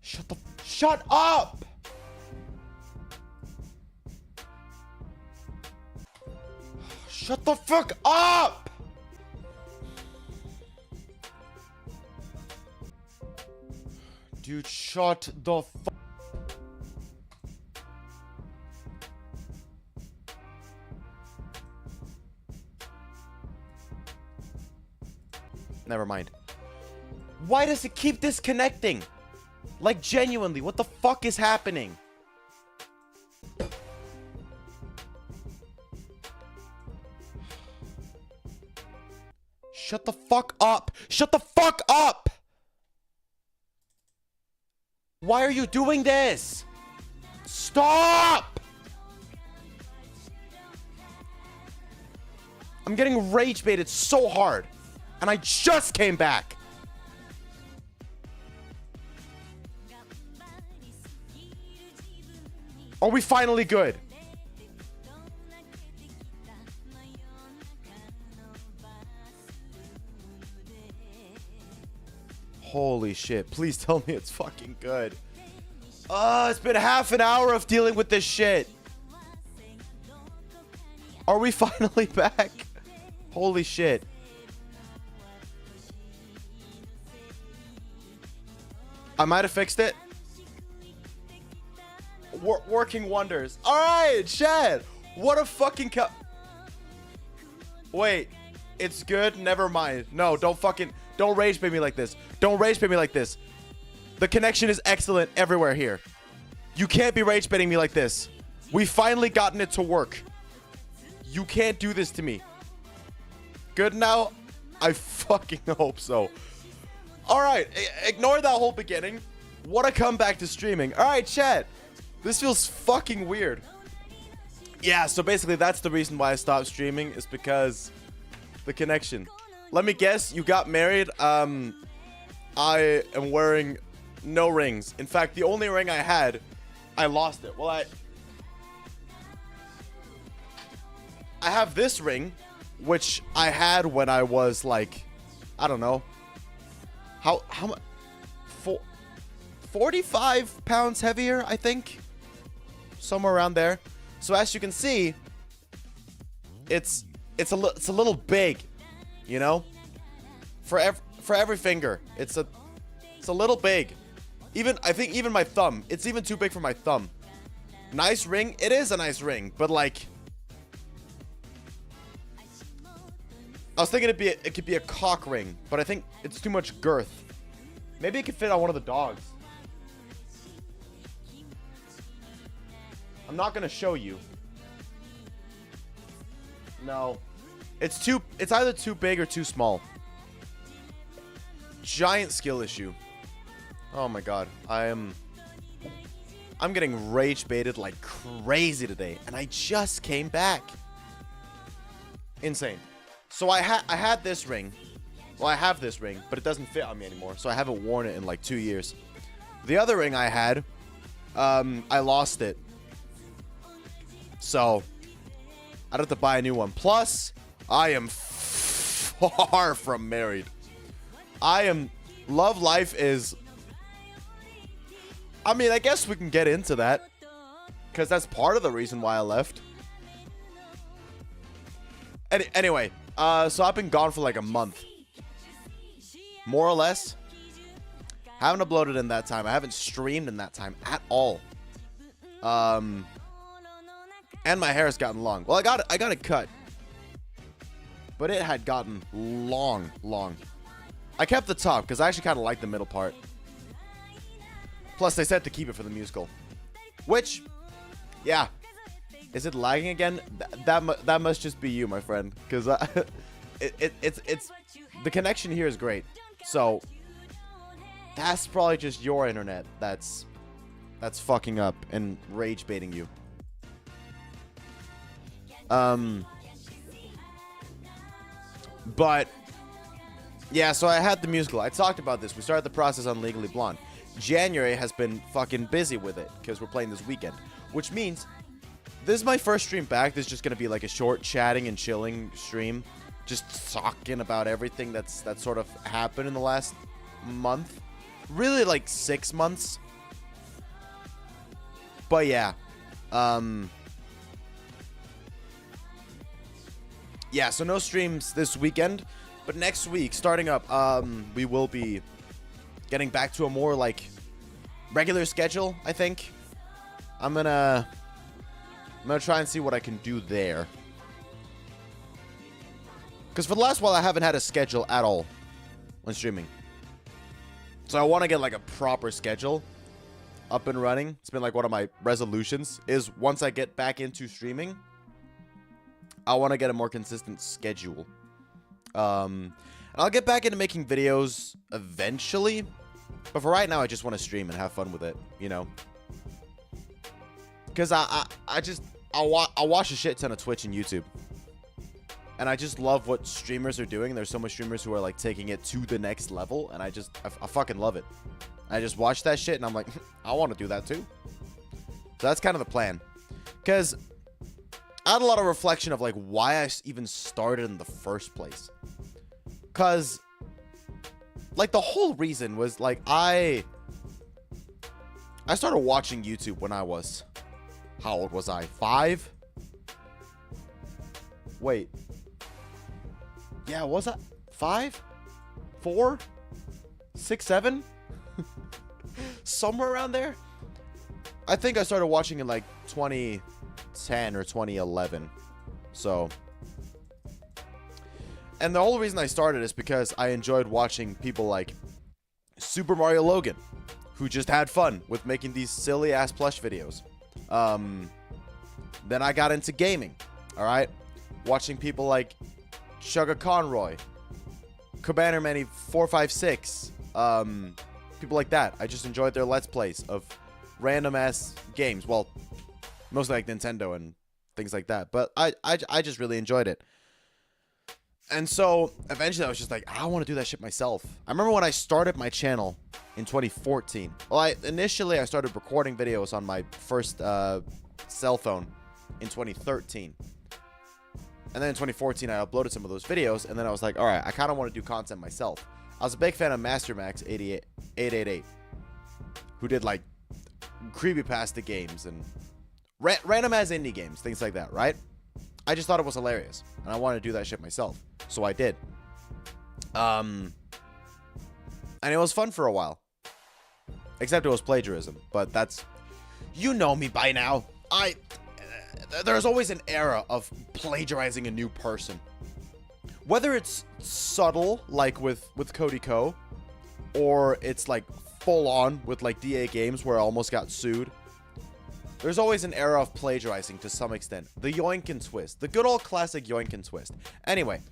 Shut up! Shut the fuck up! Dude, shut the fuck. Never mind. Why does it keep disconnecting? Like, genuinely, what the fuck is happening? Shut the fuck up! Shut the fuck up! Why are you doing this? Stop! I'm getting rage baited so hard. And I just came back. Are we finally good? Holy shit. Please tell me it's fucking good. It's been half an hour of dealing with this shit. Are we finally back? Holy shit. I might have fixed it. Working wonders. Alright, chat. What a fucking Wait. It's good? Never mind. No, don't rage bait me like this. Don't rage bait me like this. The connection is excellent everywhere here. You can't be rage baiting me like this. We finally gotten it to work. You can't do this to me. Good now? I fucking hope so. Alright, ignore that whole beginning. What a comeback to streaming. Alright, chat. This feels fucking weird. Yeah, so basically that's the reason why I stopped streaming, is because the connection. Let me guess, you got married. I am wearing no rings. In fact, the only ring I had, I lost it. Well, I have this ring, which I had when I was like, I don't know. How much? 45 pounds heavier, I think. Somewhere around there. So as you can see, it's a little big, you know? For every finger, it's a little big. I think even my thumb, it's even too big for my thumb. Nice ring. It is a nice ring, but like, I was thinking it could be a cock ring, but I think it's too much girth. Maybe it could fit on one of the dogs. I'm not gonna show you. No. It's either too big or too small. Giant skill issue. Oh my god. I'm getting rage baited like crazy today, and I just came back. Insane. So I had this ring. Well, I have this ring, but it doesn't fit on me anymore, so I haven't worn it in like 2 years. The other ring I had, I lost it. So I'd have to buy a new one. Plus, I am far from married. Love life is, I mean, I guess we can get into that, because that's part of the reason why I left. Anyway, so I've been gone for like a month. More or less. Haven't uploaded in that time. I haven't streamed in that time at all. And my hair has gotten long. Well, I got it cut. But it had gotten long. I kept the top because I actually kind of like the middle part. Plus, they said to keep it for the musical. Which, yeah. Is it lagging again? That must just be you, my friend. Because it's the connection here is great. So that's probably just your internet that's fucking up and rage baiting you. But yeah, so I had the musical. I talked about this. We started the process on Legally Blonde. January has been fucking busy with it because we're playing this weekend, which means this is my first stream back. This is just gonna be like a short chatting and chilling stream, just talking about everything that's sort of happened in the last month, really like 6 months, But yeah. Yeah, so no streams this weekend. But next week, starting up, we will be getting back to a more, like, regular schedule, I think. I'm gonna try and see what I can do there. Because for the last while, I haven't had a schedule at all when streaming. So I want to get, like, a proper schedule up and running. It's been, like, one of my resolutions is once I get back into streaming, I want to get a more consistent schedule. And I'll get back into making videos eventually. But for right now, I just want to stream and have fun with it, you know? Because I watch a shit ton of Twitch and YouTube. And I just love what streamers are doing. There's so much streamers who are, like, taking it to the next level. And I fucking love it. I just watch that shit and I'm like, I want to do that too. So that's kind of the plan. Because I had a lot of reflection of, like, why I even started in the first place. Because, like, the whole reason was, like, I started watching YouTube when I was, how old was I? 5? Wait. Yeah, was I 5? 4? 6, 7? Somewhere around there? I think I started watching in, like, 2010 or 2011. So, and the whole reason I started is because I enjoyed watching people like Super Mario Logan, who just had fun with making these silly ass plush videos. Then I got into gaming. All right, watching people like Sugar Conroy, Cabaner Manny 456, people like that. I just enjoyed their let's plays of random ass games. Well, mostly like Nintendo and things like that. But I just really enjoyed it. And so eventually I was just like, I want to do that shit myself. I remember when I started my channel in 2014. Well, initially I started recording videos on my first cell phone in 2013. And then in 2014 I uploaded some of those videos. And then I was like, all right, I kind of want to do content myself. I was a big fan of MasterMax888, who did like creepypasta games and random ass indie games, things like that, right? I just thought it was hilarious, and I wanted to do that shit myself, so I did. And it was fun for a while, except it was plagiarism. But that's, you know me by now. There's always an era of plagiarizing a new person, whether it's subtle, like with Cody Ko, or it's like full on with like DA Games, where I almost got sued. There's always an era of plagiarizing to some extent. The yoink and twist. The good old classic yoink and twist. Anyway,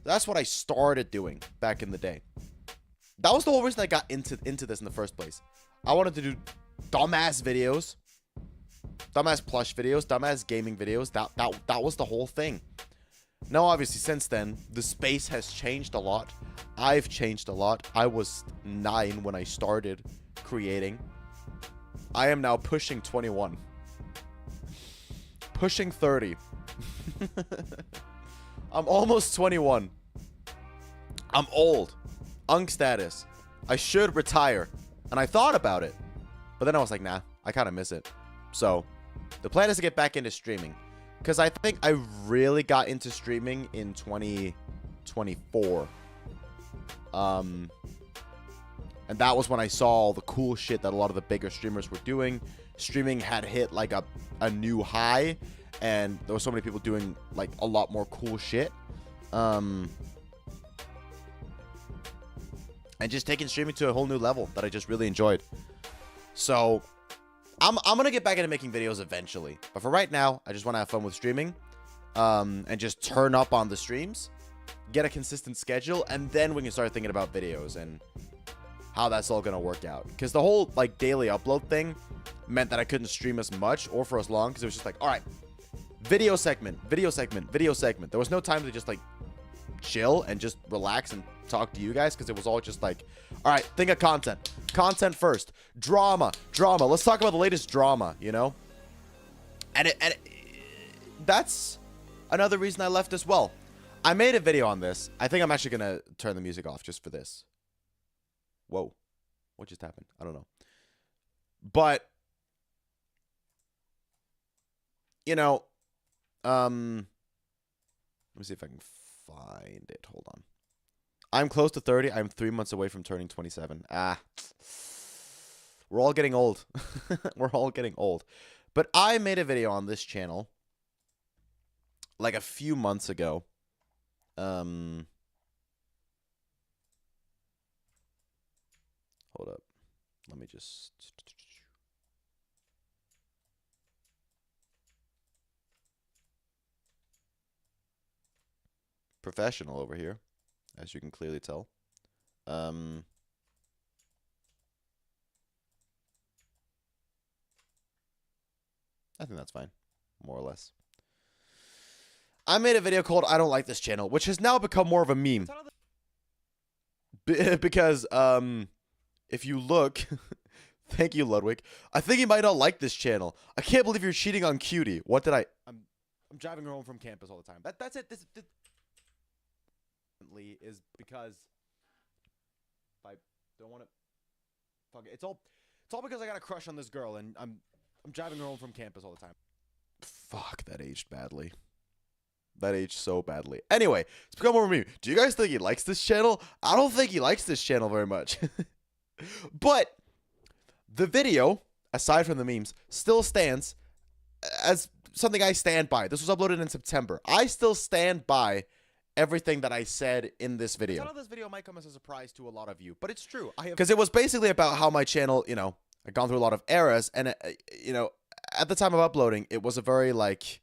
that's what I started doing back in the day. That was the whole reason I got into this in the first place. I wanted to do dumbass videos. Dumbass plush videos. Dumbass gaming videos. That was the whole thing. Now, obviously, since then, the space has changed a lot. I've changed a lot. I was 9 when I started creating. I am now pushing 21. Pushing 30. I'm almost 21. I'm old. Unk status. I should retire. And I thought about it. But then I was like, nah, I kind of miss it. So, the plan is to get back into streaming. Because I think I really got into streaming in 2024. And that was when I saw all the cool shit that a lot of the bigger streamers were doing. Streaming had hit like a new high, and there were so many people doing like a lot more cool shit. And just taking streaming to a whole new level that I just really enjoyed. So I'm gonna get back into making videos eventually. But for right now, I just want to have fun with streaming. And just turn up on the streams, get a consistent schedule, and then we can start thinking about videos and how that's all gonna work out. Because the whole like daily upload thing meant that I couldn't stream as much or for as long, because it was just like, all right, video segment, video segment, video segment. There was no time to just like chill and just relax and talk to you guys, because it was all just like, all right, think of content first, drama. Let's talk about the latest drama, you know. And that's another reason I left as well. I made a video on this. I think I'm actually gonna turn the music off just for this. Whoa, what just happened? I don't know. But you know, let me see if I can find it. Hold on. I'm close to 30. I'm 3 months away from turning 27. We're all getting old. We're all getting old. But I made a video on this channel like a few months ago. Hold up. Let me just... Professional over here, as you can clearly tell. I think that's fine, more or less. I made a video called I Don't Like This Channel, which has now become more of a meme. Because, if you look... Thank you, Ludwig. I think you might not like this channel. I can't believe you're cheating on Cutie. What did I... I'm driving her home from campus all the time. That's it. This is because I don't want to... Fuck it. It's all because I got a crush on this girl, and I'm driving her home from campus all the time. Fuck, that aged badly. That aged so badly. Anyway, it's become more of a meme. Do you guys think he likes this channel? I don't think he likes this channel very much. But the video, aside from the memes, still stands as something I stand by. This was uploaded in September. I still stand by everything that I said in this video. I know this video might come as a surprise to a lot of you, but it's true. Because it was basically about how my channel, you know, I'd gone through a lot of eras, and, you know, at the time of uploading, it was a very, like,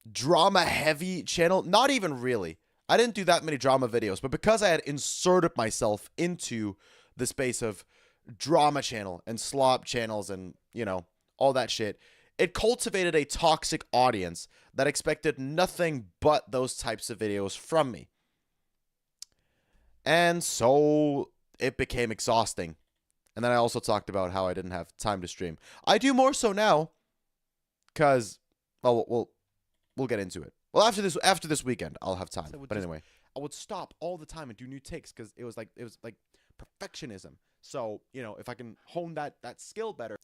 drama-heavy channel. Not even really. I didn't do that many drama videos, but because I had inserted myself into the space of drama channel and slop channels and, you know, all that shit, it cultivated a toxic audience that expected nothing but those types of videos from me. And so it became exhausting. And then I also talked about how I didn't have time to stream. I do more so now because, well, we'll get into it. Well, after this weekend, I'll have time. But anyway, I would stop all the time and do new takes because it was like perfectionism. So, you know, if I can hone that skill better.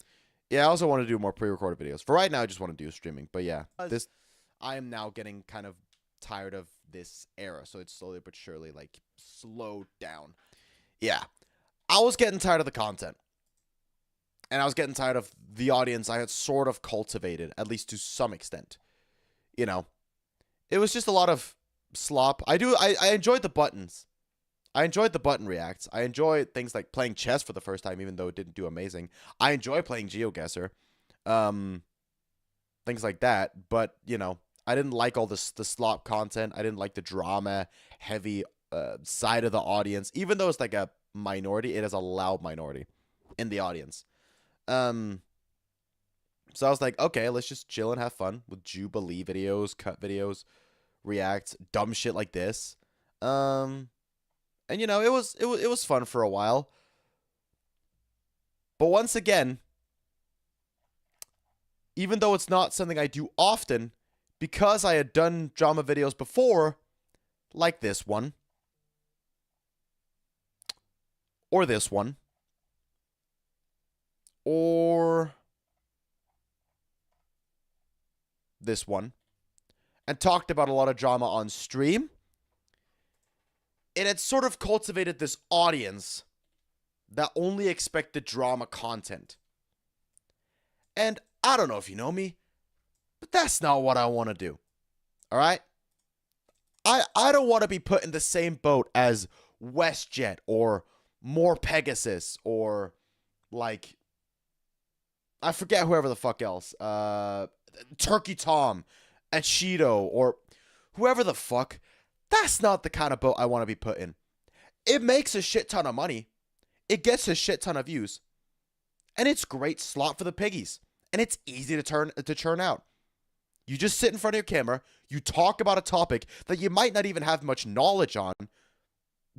Yeah, I also want to do more pre-recorded videos. For right now, I just want to do streaming. But yeah, I am now getting kind of tired of this era. So it's slowly but surely, like, slowed down. Yeah. I was getting tired of the content. And I was getting tired of the audience I had sort of cultivated, at least to some extent. You know, it was just a lot of slop. I enjoyed the buttons. I enjoyed the button reacts. I enjoyed things like playing chess for the first time, even though it didn't do amazing. I enjoy playing GeoGuessr. Things like that. But, you know, I didn't like all the slop content. I didn't like the drama-heavy side of the audience. Even though it's like a minority, it is a loud minority in the audience. So I was like, okay, let's just chill and have fun with Jubilee videos, cut videos, reacts, dumb shit like this. And you know, it was fun for a while. But once again, even though it's not something I do often, because I had done drama videos before, like this one, or this one, or this one, and talked about a lot of drama on stream, it had sort of cultivated this audience that only expected drama content. And I don't know if you know me, but that's not what I want to do. All right? I don't want to be put in the same boat as WestJet or More Pegasus or, like, I forget whoever the fuck else. Turkey Tom, Achido, or whoever the fuck. That's not the kind of boat I want to be put in. It makes a shit ton of money. It gets a shit ton of views. And it's great slot for the piggies. And it's easy to churn out. You just sit in front of your camera, you talk about a topic that you might not even have much knowledge on,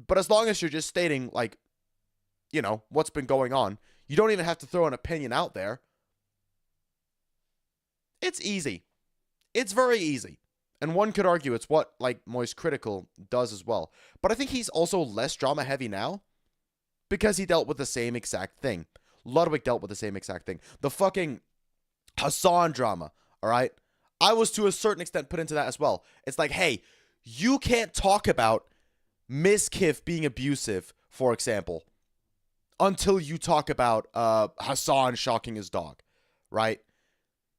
but as long as you're just stating, like, you know, what's been going on, you don't even have to throw an opinion out there. It's easy. It's very easy. And one could argue it's what, like, Moist Critical does as well. But I think he's also less drama heavy now because he dealt with the same exact thing. Ludwig dealt with the same exact thing. The fucking Hassan drama. All right. I was to a certain extent put into that as well. It's like, hey, you can't talk about Mizkif being abusive, for example, until you talk about Hassan shocking his dog, right?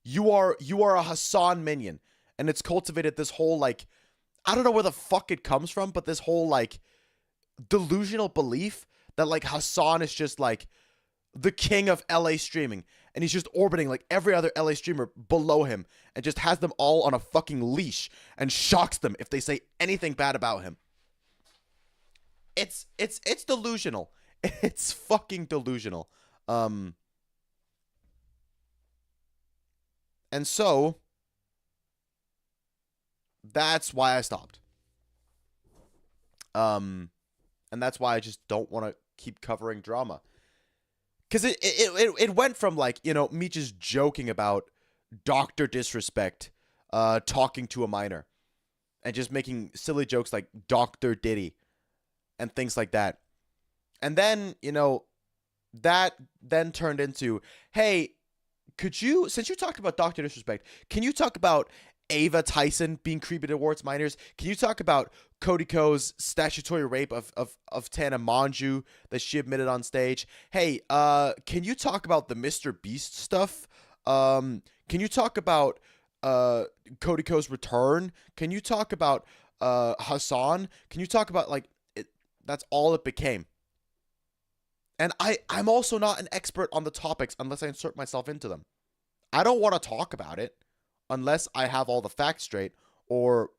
You are a Hassan minion, and it's cultivated this whole, like, I don't know where the fuck it comes from, but this whole, like, delusional belief that, like, Hassan is just, like, the king of LA streaming, and he's just orbiting like every other LA streamer below him and just has them all on a fucking leash and shocks them if they say anything bad about him. It's delusional. It's fucking delusional. And so that's why I stopped. And that's why I just don't want to keep covering drama. Because it went from, like, you know, me just joking about Dr. Disrespect talking to a minor and just making silly jokes like Dr. Diddy and things like that. And then, you know, that then turned into, hey, could you, since you talked about Dr. Disrespect, can you talk about Ava Tyson being creepy towards minors? Can you talk about Cody Ko's statutory rape of Tana Mongeau that she admitted on stage? Hey, can you talk about the Mr. Beast stuff? Can you talk about Cody Ko's return? Can you talk about Hassan? Can you talk about, like, it? That's all it became. And I'm also not an expert on the topics unless I insert myself into them. I don't want to talk about it unless I have all the facts straight or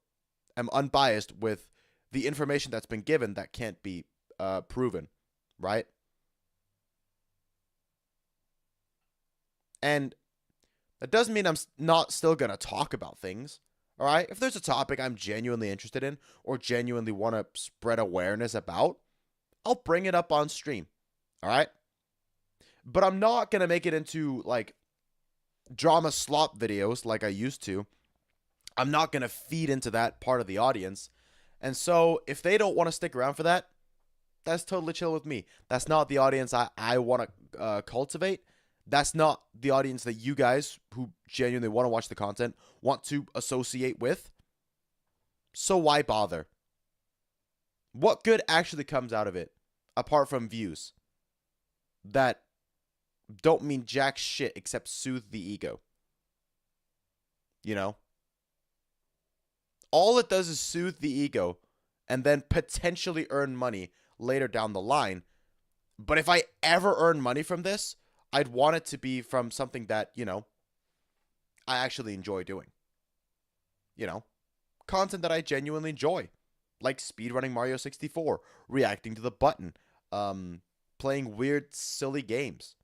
am unbiased with the information that's been given that can't be proven, right? And that doesn't mean I'm not still going to talk about things, all right? If there's a topic I'm genuinely interested in or genuinely want to spread awareness about, I'll bring it up on stream, all right? But I'm not going to make it into, like, drama slop videos like I used to. I'm not going to feed into that part of the audience. And so if they don't want to stick around for that, that's totally chill with me. That's not the audience I want to cultivate. That's not the audience that you guys who genuinely want to watch the content want to associate with. So why bother? What good actually comes out of it apart from views that don't mean jack shit except soothe the ego? You know? All it does is soothe the ego and then potentially earn money later down the line. But if I ever earn money from this, I'd want it to be from something that, you know, I actually enjoy doing. You know? Content that I genuinely enjoy. Like speedrunning Mario 64, reacting to the button, playing weird, silly games.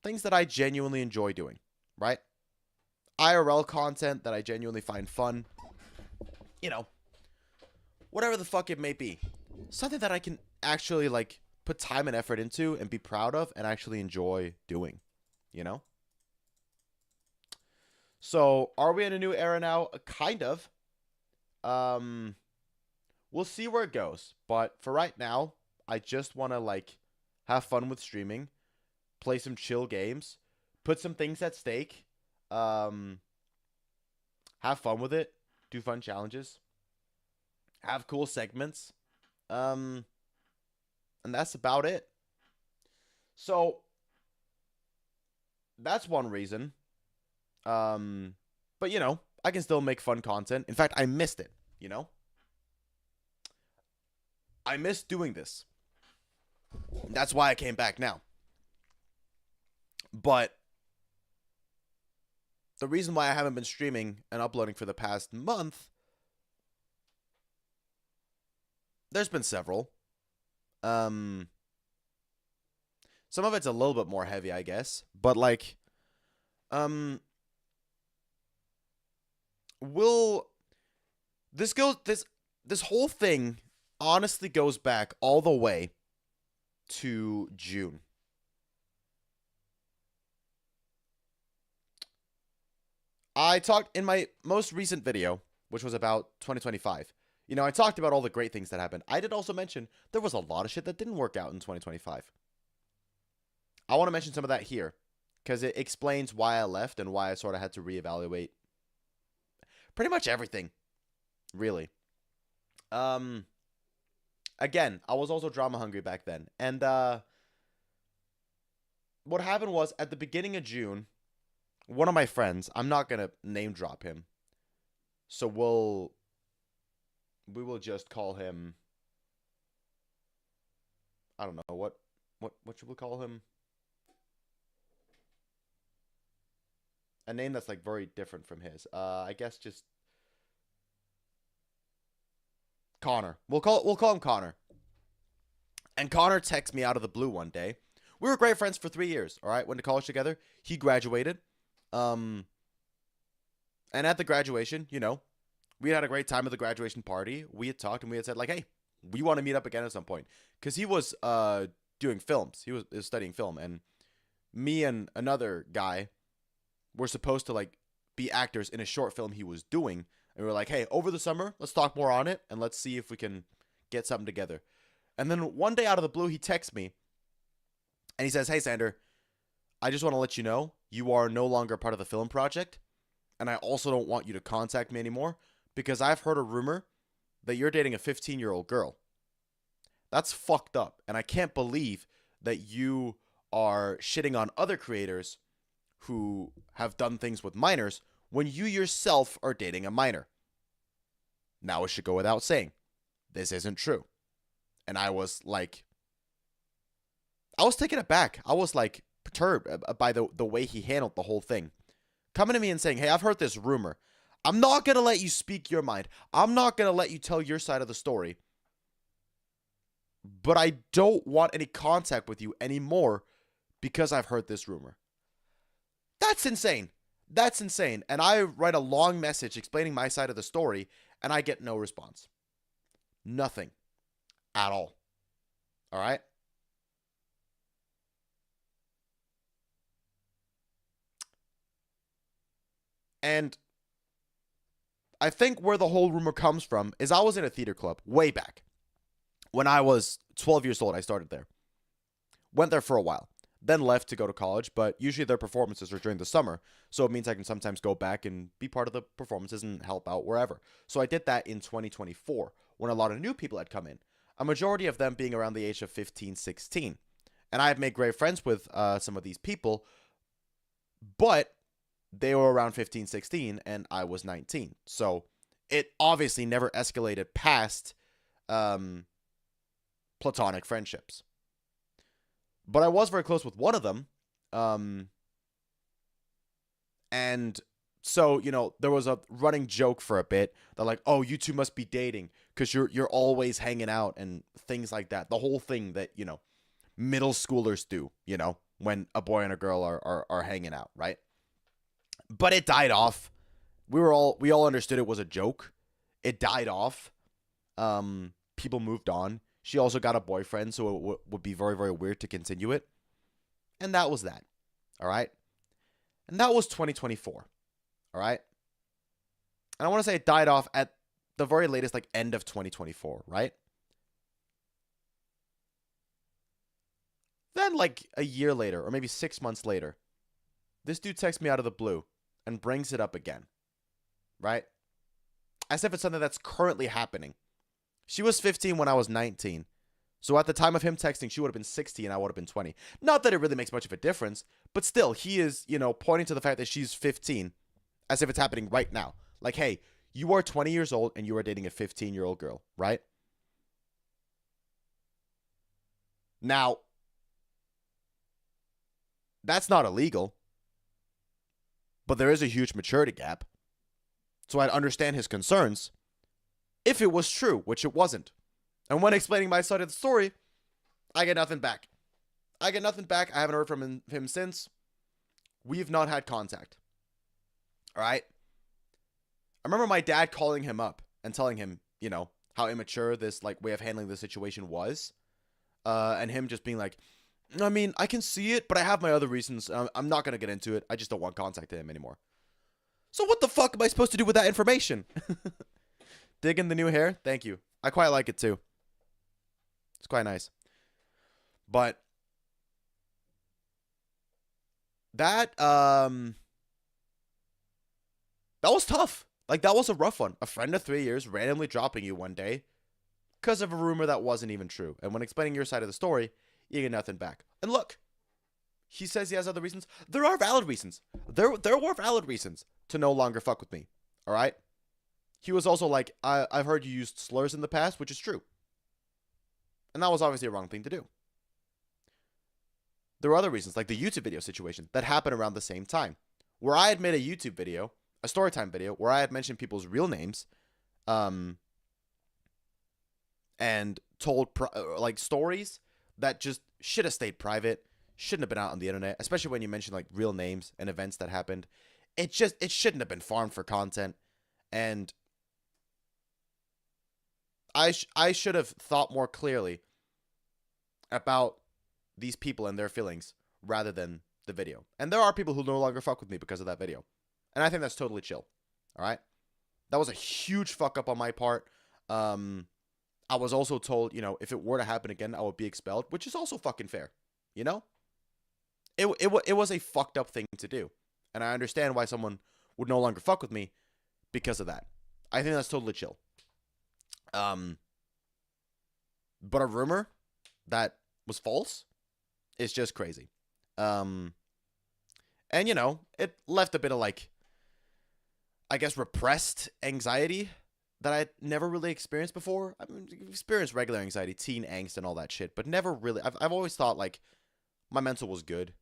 Things that I genuinely enjoy doing, right? IRL content that I genuinely find fun. You know, whatever the fuck it may be. Something that I can actually, like, put time and effort into and be proud of and actually enjoy doing, you know? So, are we in a new era now? Kind of. We'll see where it goes. But for right now, I just want to, like, have fun with streaming, play some chill games, put some things at stake, have fun with it, do fun challenges, have cool segments, and that's about it. So that's one reason. But, you know, I can still make fun content. In fact, I missed it, you know? I missed doing this. That's why I came back now. But the reason why I haven't been streaming and uploading for the past month, there's been several. Some of it's a little bit more heavy, I guess. But, like, this whole thing honestly goes back all the way to June. I talked in my most recent video, which was about 2025. You know, I talked about all the great things that happened. I did also mention there was a lot of shit that didn't work out in 2025. I want to mention some of that here, because it explains why I left and why I sort of had to reevaluate pretty much everything, really. Um, Again, I was also drama hungry back then, and what happened was at the beginning of June, one of my friends, I'm not gonna name drop him, so we will just call him, I don't know what should we call him? A name that's like very different from his. I guess just Connor. We'll call him Connor. And Connor texts me out of the blue one day. We were great friends for 3 years. All right, went to college together. He graduated. Um, and at the graduation, we had a great time at the graduation party. We had talked and we had said like, hey, we want to meet up again at some point because he was doing films. He was studying film, and me and another guy were supposed to like be actors in a short film he was doing. And we were like, hey, over the summer, let's talk more on it and let's see if we can get something together. And then one day out of the blue, he texts me and he says, hey, Sander, I just want to let you know you are no longer part of the film project. And I also don't want you to contact me anymore because I've heard a rumor that you're dating a 15-year-old girl. That's fucked up. And I can't believe that you are shitting on other creators who have done things with minors when you yourself are dating a minor. Now it should go without saying, this isn't true. And I was taken aback. I was like perturbed by the way he handled the whole thing. Coming to me and saying, hey, I've heard this rumor. I'm not going to let you speak your mind. I'm not going to let you tell your side of the story. But I don't want any contact with you anymore because I've heard this rumor. That's insane. That's insane. And I write a long message explaining my side of the story, and I get no response. Nothing. At all. All right? And I think where the whole rumor comes from is I was in a theater club way back. When I was 12 years old, I started there. Went there for a while. Then left to go to college, but usually their performances are during the summer, so it means I can sometimes go back and be part of the performances and help out wherever. So I did that in 2024 when a lot of new people had come in, a majority of them being around the age of 15, 16. And I have made great friends with some of these people, but they were around 15, 16, and I was 19. So it obviously never escalated past platonic friendships. But I was very close with one of them. And so, there was a running joke for a bit. They're like, oh, you two must be dating because you're always hanging out and things like that. The whole thing that, middle schoolers do, when a boy and a girl are hanging out, right? But it died off. We all understood it was a joke. It died off. People moved on. She also got a boyfriend, so it would be very, very weird to continue it. And that was that. All right? And that was 2024. All right? And I want to say it died off at the very latest, like end of 2024, right? Then like a year later, or maybe 6 months later, this dude texts me out of the blue and brings it up again. Right? As if it's something that's currently happening. She was 15 when I was 19. So at the time of him texting, she would have been 60 and I would have been 20. Not that it really makes much of a difference, but still, he is, pointing to the fact that she's 15 as if it's happening right now. Like, hey, you are 20 years old and you are dating a 15-year-old girl, right? Now, that's not illegal, but there is a huge maturity gap. So I'd understand his concerns if it was true, which it wasn't. And when explaining my side of the story, I get nothing back. I haven't heard from him since. We've not had contact. All right? I remember my dad calling him up and telling him, how immature this way of handling the situation was. And him just being like, I mean, I can see it, but I have my other reasons. I'm not going to get into it. I just don't want contact to him anymore. So what the fuck am I supposed to do with that information? Digging the new hair? Thank you. I quite like it too. It's quite nice. But that was tough. Like, that was a rough one. A friend of 3 years randomly dropping you one day because of a rumor that wasn't even true. And when explaining your side of the story, you get nothing back. And look, he says he has other reasons. There are valid reasons. There were valid reasons to no longer fuck with me. All right? He was also like, I've heard you used slurs in the past, which is true. And that was obviously a wrong thing to do. There were other reasons, like the YouTube video situation that happened around the same time, where I had made a YouTube video, a storytime video, where I had mentioned people's real names, and told like stories that just should have stayed private, shouldn't have been out on the internet, especially when you mention like real names and events that happened. It shouldn't have been farmed for content, and I should have thought more clearly about these people and their feelings rather than the video. And there are people who no longer fuck with me because of that video. And I think that's totally chill. All right? That was a huge fuck up on my part. I was also told, you know, if it were to happen again, I would be expelled, which is also fucking fair. You know? It was a fucked up thing to do. And I understand why someone would no longer fuck with me because of that. I think that's totally chill. But a rumor that was false is just crazy. And, you know, it left a bit of, like, I guess, repressed anxiety that I'd never really experienced before. I've experienced regular anxiety, teen angst, and all that shit, but never really. I've always thought, like, my mental was good.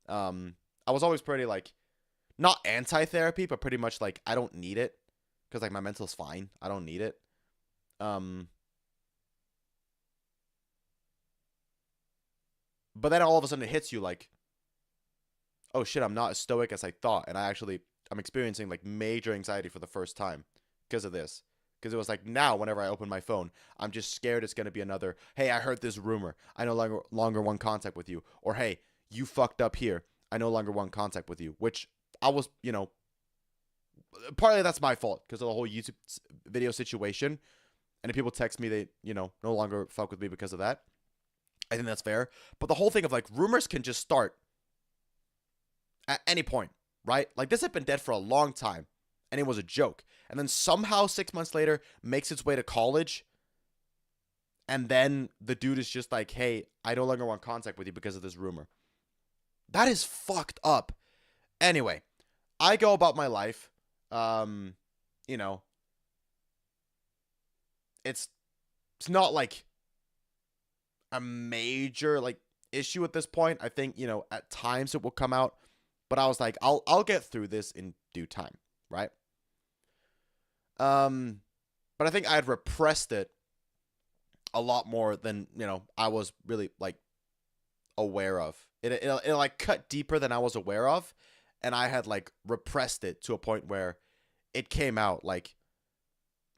I was always pretty, like, not anti-therapy, but pretty much, like, I don't need it. Because, like, my mental's fine. I don't need it. But then all of a sudden it hits you like, oh shit, I'm not as stoic as I thought. And I'm experiencing like major anxiety for the first time because of this. Because it was like, now whenever I open my phone, I'm just scared it's going to be another, hey, I heard this rumor. I no longer want contact with you. Or, hey, you fucked up here. I no longer want contact with you. Which I was, you know, partly that's my fault because of the whole YouTube video situation. And if people text me, they, you know, no longer fuck with me because of that. I think that's fair. But the whole thing of like rumors can just start at any point, right? Like this had been dead for a long time and it was a joke. And then somehow 6 months later makes its way to college. And then the dude is just like, hey, I no longer want contact with you because of this rumor. That is fucked up. Anyway, I go about my life. You know, it's not like a major like issue at this point. I think, you know, at times it will come out, but I was like, I'll get through this in due time, right? But I think I had repressed it a lot more than, you know, I was really like aware of. It like cut deeper than I was aware of, and I had like repressed it to a point where it came out like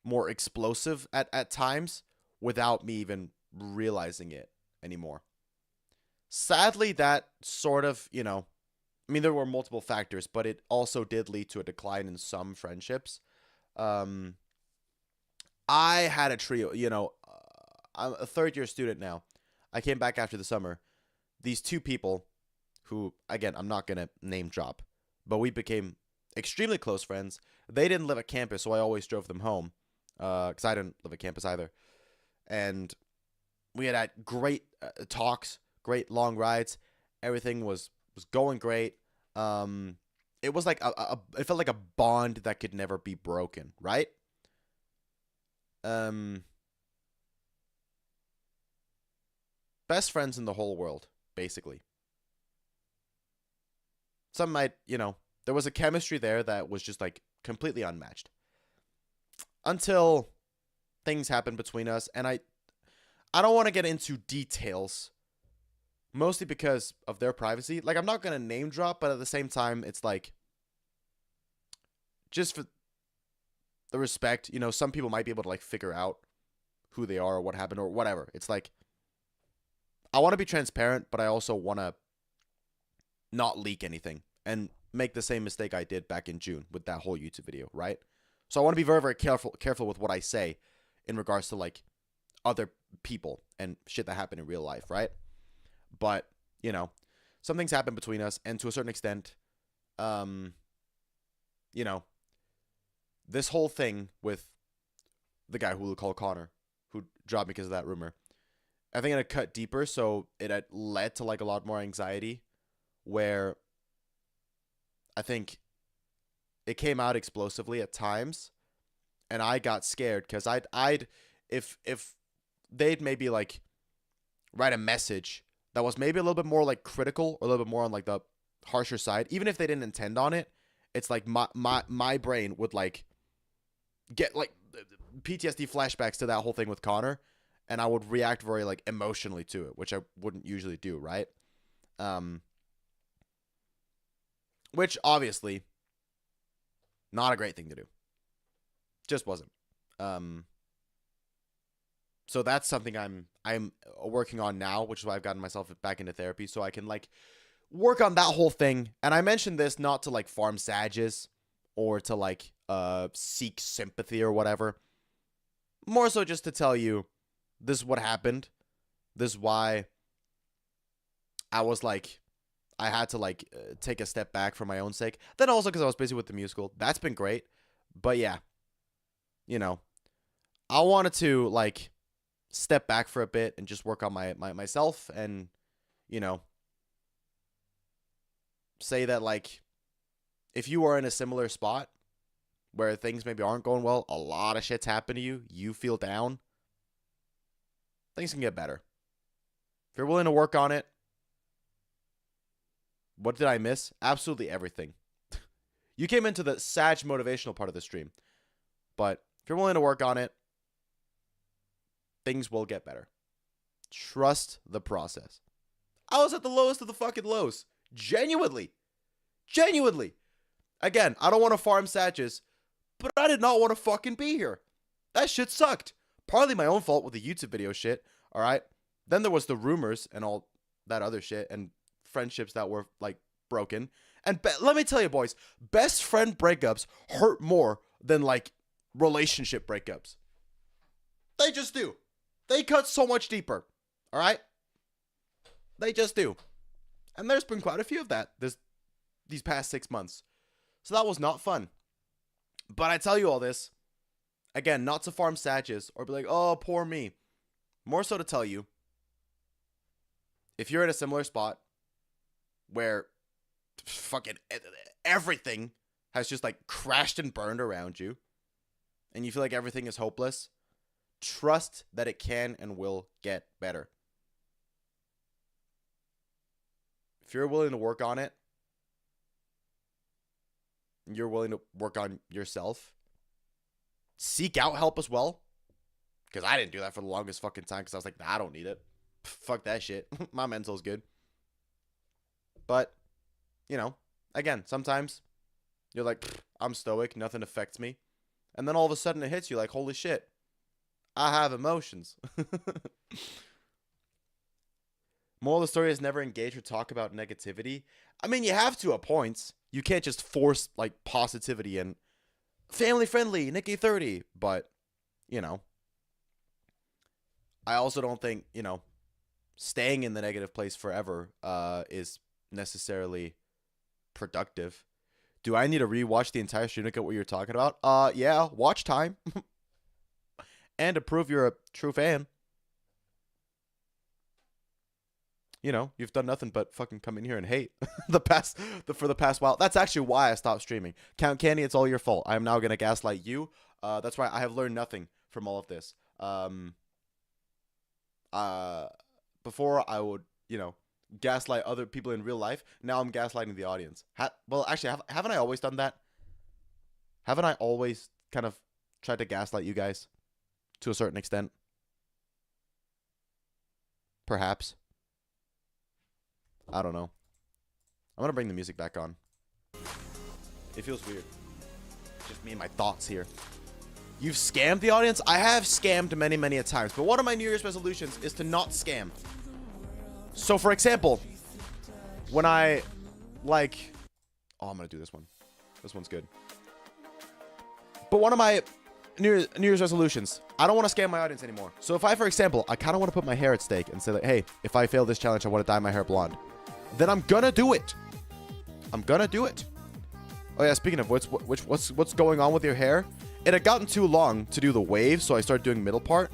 more explosive at times without me even realizing it anymore. Sadly, that sort of, you know, I mean, there were multiple factors, but it also did lead to a decline in some friendships. I had a trio, you know, I'm a third-year student now. I came back after the summer. These two people who, again, I'm not going to name drop, but we became extremely close friends. They didn't live at campus, so I always drove them home because I didn't live at campus either. And we had great talks, great long rides. Everything was going great. It was like it felt like a bond that could never be broken, right? Best friends in the whole world, basically. Some might, you know, there was a chemistry there that was just like completely unmatched. Until things happened between us, and I don't want to get into details, mostly because of their privacy. Like, I'm not going to name drop, but at the same time, it's like, just for the respect, you know, some people might be able to, like, figure out who they are or what happened or whatever. It's like, I want to be transparent, but I also want to not leak anything and make the same mistake I did back in June with that whole YouTube video, right? So I want to be very, very careful with what I say in regards to, like, other people and shit that happened in real life, right? But, you know, something's happened between us, and to a certain extent, you know, this whole thing with the guy who we'll call Connor, who dropped me because of that rumor, I think it cut deeper, so it had led to like a lot more anxiety, where I think it came out explosively at times, and I got scared because if they'd maybe like write a message that was maybe a little bit more like critical or a little bit more on like the harsher side, even if they didn't intend on it, it's like my brain would like get like PTSD flashbacks to that whole thing with Connor, and I would react very like emotionally to it, which I wouldn't usually do, right? Which obviously not a great thing to do. Just wasn't. So that's something I'm working on now, which is why I've gotten myself back into therapy, so I can like work on that whole thing. And I mentioned this not to like farm sages or to like seek sympathy or whatever. More so just to tell you this is what happened. This is why I was like, I had to like take a step back for my own sake. Then also because I was busy with the musical. That's been great. But yeah, you know, I wanted to like step back for a bit and just work on myself, and, you know, say that like if you are in a similar spot where things maybe aren't going well, a lot of shit's happened to you, you feel down, things can get better. If you're willing to work on it. What did I miss? Absolutely everything. You came into the Sag motivational part of the stream, but if you're willing to work on it, things will get better. Trust the process. I was at the lowest of the fucking lows. Genuinely. Again, I don't want to farm Sages, but I did not want to fucking be here. That shit sucked. Partly my own fault with the YouTube video shit, alright? Then there was the rumors and all that other shit, and friendships that were like broken. And let me tell you, boys, best friend breakups hurt more than like relationship breakups. They just do. They cut so much deeper. All right? They just do. And there's been quite a few of that these past 6 months. So that was not fun. But I tell you all this, again, not to farm Sages or be like, oh, poor me. More so to tell you, if you're in a similar spot where fucking everything has just like crashed and burned around you, and you feel like everything is hopeless, trust that it can and will get better. If you're willing to work on it, you're willing to work on yourself, seek out help as well. Because I didn't do that for the longest fucking time, because I was like, nah, I don't need it. Fuck that shit. My mental's good. But, you know, again, sometimes you're like, I'm stoic, nothing affects me. And then all of a sudden it hits you like, holy shit, I have emotions. Moral of the story is never engage or talk about negativity. I mean, you have to at points. You can't just force like positivity and family friendly, Nikki 30. But, you know, I also don't think, you know, staying in the negative place forever is necessarily productive. Do I need to rewatch the entire stream to get what you're talking about? Yeah, watch time. And to prove you're a true fan. You know, you've done nothing but fucking come in here and hate for the past while. That's actually why I stopped streaming. Count Candy, it's all your fault. I am now going to gaslight you. That's why I have learned nothing from all of this. Before I would, you know, gaslight other people in real life. Now I'm gaslighting the audience. Well, actually, haven't I always done that? Haven't I always kind of tried to gaslight you guys to a certain extent? Perhaps. I don't know. I'm going to bring the music back on. It feels weird. Just me and my thoughts here. You've scammed the audience? I have scammed many, many a times. But one of my New Year's resolutions is to not scam. So, for example, when I, like... Oh, I'm going to do this one. This one's good. But one of my New Year's resolutions, I don't want to scam my audience anymore. So if I, for example, I kind of want to put my hair at stake and say, like, hey, if I fail this challenge, I want to dye my hair blonde. then I'm gonna do it. I'm gonna do it. Oh yeah, speaking of what's going on with your hair? It had gotten too long to do the wave, so I started doing middle part.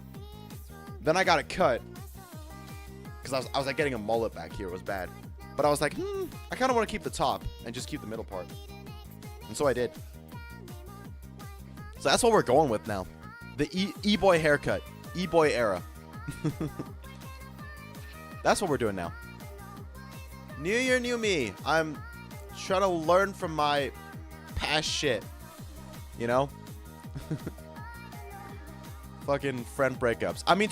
Then I got it cut because I was like getting a mullet back here. It was bad, but I was like, I kind of want to keep the top and just keep the middle part, and so I did. So that's what we're going with now, the e-boy haircut, e-boy era. That's what we're doing now. New year, new me. I'm trying to learn from my past shit, you know. Fucking friend breakups. I mean,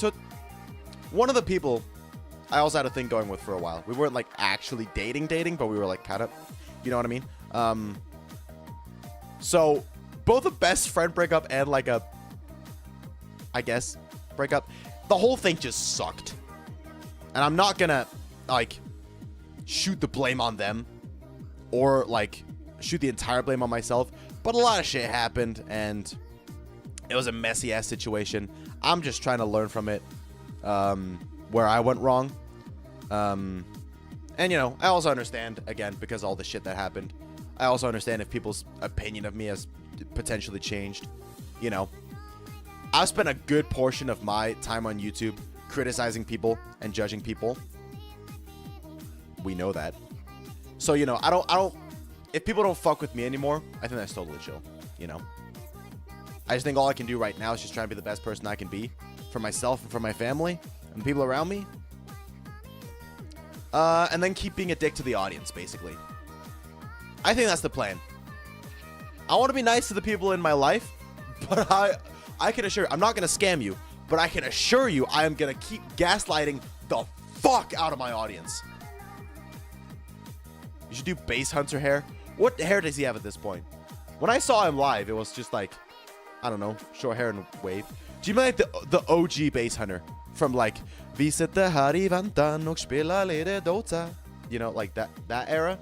one of the people I also had a thing going with for a while. We weren't like actually dating, but we were like kind of, you know what I mean? So both a best friend breakup and like a, I guess, breakup, the whole thing just sucked. And I'm not gonna like shoot the blame on them or like shoot the entire blame on myself, but a lot of shit happened and it was a messy ass situation. I'm just trying to learn from it, where I went wrong. And you know, I also understand, again, because of all the shit that happened, I also understand if people's opinion of me has potentially changed. You know, I've spent a good portion of my time on YouTube criticizing people and judging people. We know that. So, you know, I don't, if people don't fuck with me anymore, I think that's totally chill, you know. I just think all I can do right now is just try to be the best person I can be for myself and for my family and the people around me. And then keep being a dick to the audience, basically. I think that's the plan. I want to be nice to the people in my life, but I can assure, I'm not going to scam you, but I can assure you I am going to keep gaslighting the fuck out of my audience. You should do Base Hunter hair. What hair does he have at this point? When I saw him live, it was just like, I don't know, short hair and wave. Do you mind like the OG Base Hunter from like Vi sitter här I väntan och spelar lite Dota? You know, like that era.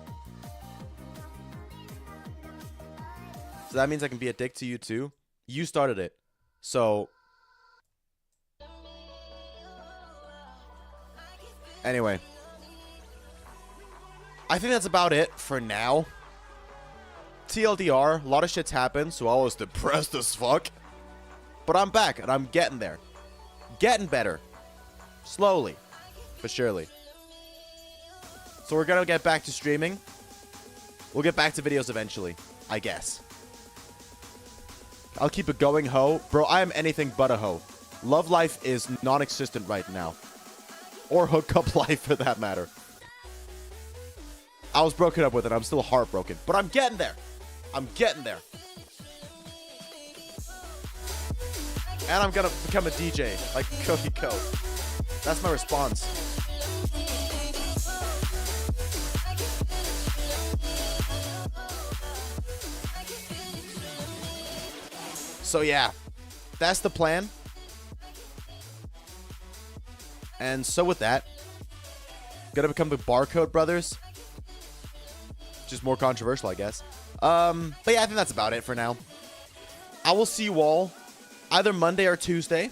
So that means I can be a dick to you too. You started it. So anyway, I think that's about it for now. TLDR, a lot of shit's happened, so I was depressed as fuck. But I'm back, and I'm getting there. Getting better. Slowly, but surely. So we're gonna get back to streaming. We'll get back to videos eventually, I guess. I'll keep it going, ho. Bro, I am anything but a ho. Love life is non-existent right now. Or hookup life, for that matter. I was broken up with it. I'm still heartbroken. But I'm getting there. I'm getting there. And I'm going to become a DJ like Cookie Co. That's my response. So yeah, that's the plan. And so with that, gonna become the Barcode Brothers. Just more controversial, I guess. But yeah, I think that's about it for now. I will see you all either Monday or Tuesday.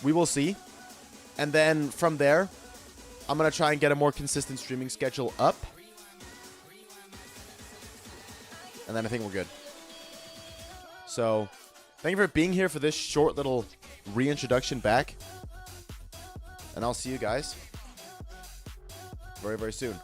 We will see. And then from there, I'm gonna try and get a more consistent streaming schedule up. And then I think we're good. So, thank you for being here for this short little reintroduction back. And I'll see you guys very, very soon.